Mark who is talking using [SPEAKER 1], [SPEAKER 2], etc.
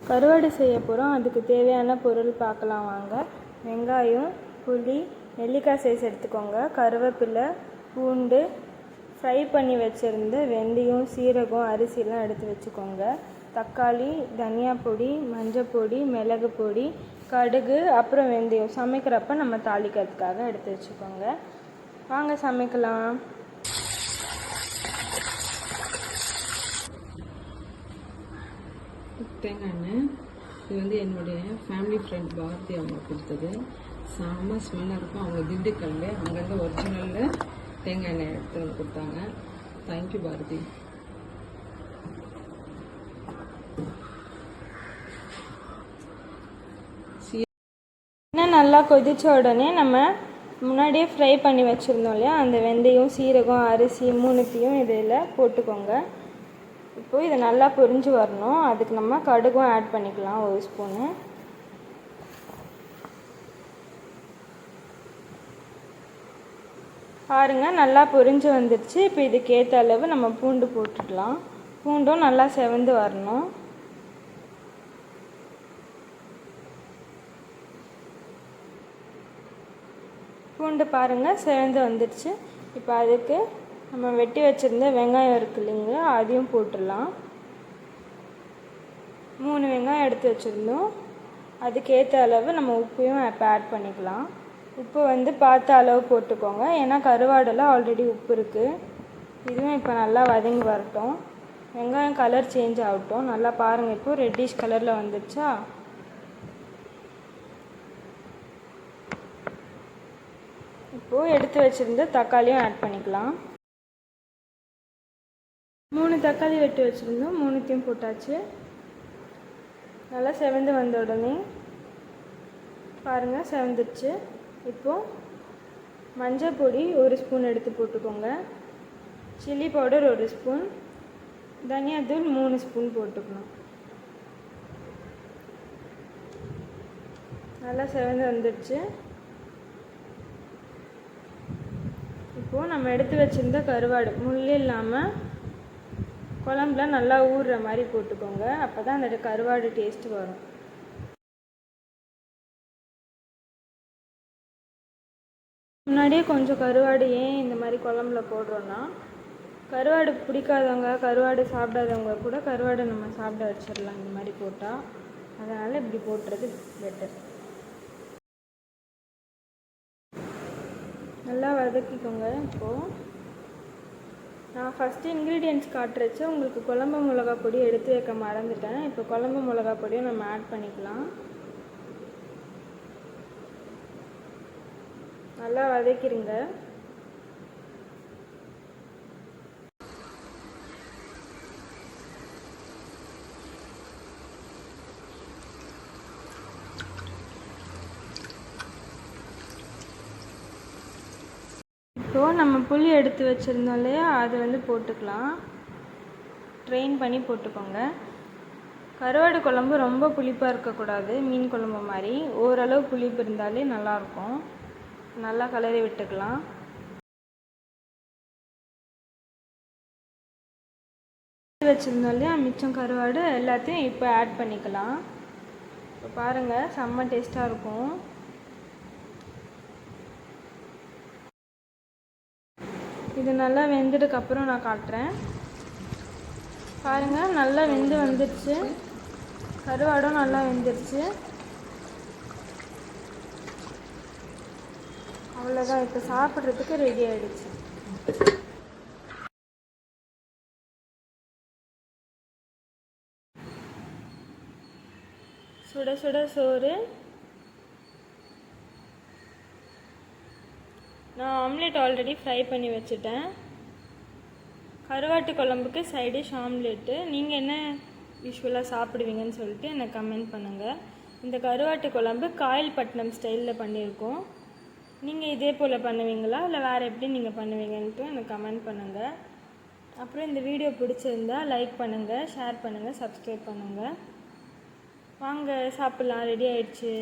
[SPEAKER 1] கருவாடு செய்ய போகிறோம். அதுக்கு தேவையான பொருள் பார்க்கலாம் வாங்க. வெங்காயம், புளி, நெல்லிக்காய் சைஸ் எடுத்துக்கோங்க. கருவேப்பிலை, பூண்டு, ஃப்ரை பண்ணி வச்சுருந்த வெந்தயம், சீரகம், அரிசிலாம் எடுத்து வச்சுக்கோங்க. தக்காளி, தனியா பொடி, மஞ்சள் பொடி, மிளகு பொடி, கடுகு, அப்புறம் வெந்தயம் சமைக்கிறப்ப நம்ம தாளிக்கிறதுக்காக எடுத்து வச்சுக்கோங்க. வாங்க சமைக்கலாம்.
[SPEAKER 2] தேங்காய் எண்ணெய் இது வந்து என்னுடைய ஃபேமிலி ஃப்ரெண்ட் பாரதி அவங்க கொடுத்தது. செம்ம ஸ்மெல்லாக இருக்கும். அவங்க திண்டுக்கல், அங்கேருந்து ஒரிஜினலில் தேங்காய் எண்ணெய் எடுத்து வந்து கொடுத்தாங்க. தேங்க்யூ பாரதி.
[SPEAKER 1] நல்லா கொதிச்ச உடனே நம்ம முன்னாடியே ஃப்ரை பண்ணி வச்சுருந்தோம் இல்லையா, அந்த வெந்தயம், சீரகம், அரிசி மூணுத்தையும் இதில் போட்டுக்கோங்க. இப்போது இதை நல்லா பொரிஞ்சு வரணும். அதுக்கு நம்ம கடுகும் ஆட் பண்ணிக்கலாம், 1 ஸ்பூனு. பாருங்கள், நல்லா பொரிஞ்சு வந்துடுச்சு. இப்போ இதுக்கேற்ற அளவு நம்ம பூண்டு போட்டுக்கலாம். பூண்டும் நல்லா செவந்து வரணும். பூண்டு பாருங்கள் செவந்து வந்துடுச்சு. இப்போ அதுக்கு நம்ம வெட்டி வச்சுருந்த வெங்காயம் இருக்கு இல்லைங்களா, அதையும் போட்டுடலாம். 3 வெங்காயம் எடுத்து வச்சுருந்தோம். அதுக்கேற்ற அளவு நம்ம உப்பையும் இப்போ ஆட் பண்ணிக்கலாம். உப்பு வந்து பார்த்த அளவு போட்டுக்கோங்க, ஏன்னா கருவாடெல்லாம் ஆல்ரெடி உப்பு இருக்குது. இதுவும் இப்போ நல்லா வதங்கி வரட்டும். வெங்காயம் கலர் சேஞ்ச் ஆகட்டும். நல்லா பாருங்கள், இப்போது ரெட்டிஷ் கலரில் வந்துடுச்சா. இப்போது எடுத்து வச்சுருந்த தக்காளியும் ஆட் பண்ணிக்கலாம். 3 தக்காளி வெட்டி வச்சுருந்தோம், 3த்தையும் போட்டாச்சு. நல்லா செவந்து வந்த உடனே பாருங்கள் செவந்துடுச்சு. இப்போது மஞ்சள் பொடி 1 ஸ்பூன் எடுத்து போட்டுக்கோங்க. சில்லி பவுடர் 1 ஸ்பூன், தனியாத்தூள் 3 ஸ்பூன் போட்டுக்கணும். நல்லா செவந்து வந்துடுச்சு. இப்போது நம்ம எடுத்து வச்சுருந்த கருவாடு முள் இல்லாமல் குழம்புல நல்லா ஊறுற மாதிரி போட்டுக்கோங்க. அப்போ தான் அந்த கருவாடு டேஸ்ட்டு வரும். முன்னாடியே கொஞ்சம் கருவாடு ஏன் இந்த மாதிரி குழம்புல போடுறோன்னா, கருவாடு பிடிக்காதவங்க, கருவாடு சாப்பிடாதவங்க கூட கருவாடு நம்ம சாப்பிட வச்சிடலாம் இந்த மாதிரி போட்டால். அதனால் இப்படி போட்டுறது பெட்டர். நல்லா வதக்கிக்கோங்க. இப்போது நான் ஃபஸ்ட்டு இன்க்ரீடியன்ட்ஸ் காட்டுறச்சு உங்களுக்கு குழம்பு மிளகா பொடி எடுத்து வைக்க மறந்துட்டேன். இப்போ குழம்பு மிளகா பொடியும் நம்ம ஆட் பண்ணிக்கலாம். நல்லா வதக்கிடுங்க. இப்போது நம்ம புளி எடுத்து வச்சுருந்தோம் இல்லையா, அது வந்து போட்டுக்கலாம். ட்ரெயின் பண்ணி போட்டுக்கோங்க. கருவாடு குழம்பு ரொம்ப புளிப்பாக இருக்கக்கூடாது, மீன் குழம்பு மாதிரி. ஓரளவு புளிப்பு இருந்தாலே நல்லாயிருக்கும். நல்லா கலரி விட்டுக்கலாம். வச்சுருந்தோம் இல்லையா மிச்சம் கருவாடு எல்லாத்தையும் இப்போ ஆட் பண்ணிக்கலாம். இப்போ பாருங்கள், செம்ம டேஸ்ட்டாக இருக்கும். இது நல்லா வெந்ததுக்கப்புறம் நான் காட்டுறேன். பாருங்கள், நல்லா வெந்து வந்துடுச்சு. கருவாடும் நல்லா வெந்துடுச்சு. அவ்வளோதான், இப்போ சாப்பிட்றதுக்கு ரெடி ஆகிடுச்சு. சுட சுட சோறு. நான் ஆம்லேட் ஆல்ரெடி ஃப்ரை பண்ணி வச்சுட்டேன். கருவாட்டு குழம்புக்கு சைடிஷ் ஆம்லேட்டு. நீங்கள் என்ன யூஸ்வலாக சாப்பிடுவீங்கன்னு சொல்லிட்டு எனக்கு கமெண்ட் பண்ணுங்கள். இந்த கருவாட்டு குழம்பு காயல்பட்டினம் ஸ்டைலில் பண்ணியிருக்கோம். நீங்கள் இதே போல் பண்ணுவீங்களா இல்லை வேறு எப்படி நீங்கள் பண்ணுவீங்கன்ட்டு எனக்கு கமெண்ட் பண்ணுங்கள். அப்புறம் இந்த வீடியோ பிடிச்சிருந்தா லைக் பண்ணுங்கள், ஷேர் பண்ணுங்கள், சப்ஸ்கிரைப் பண்ணுங்கள். வாங்க சாப்பிட்லாம். ரெடி ஆயிடுச்சு.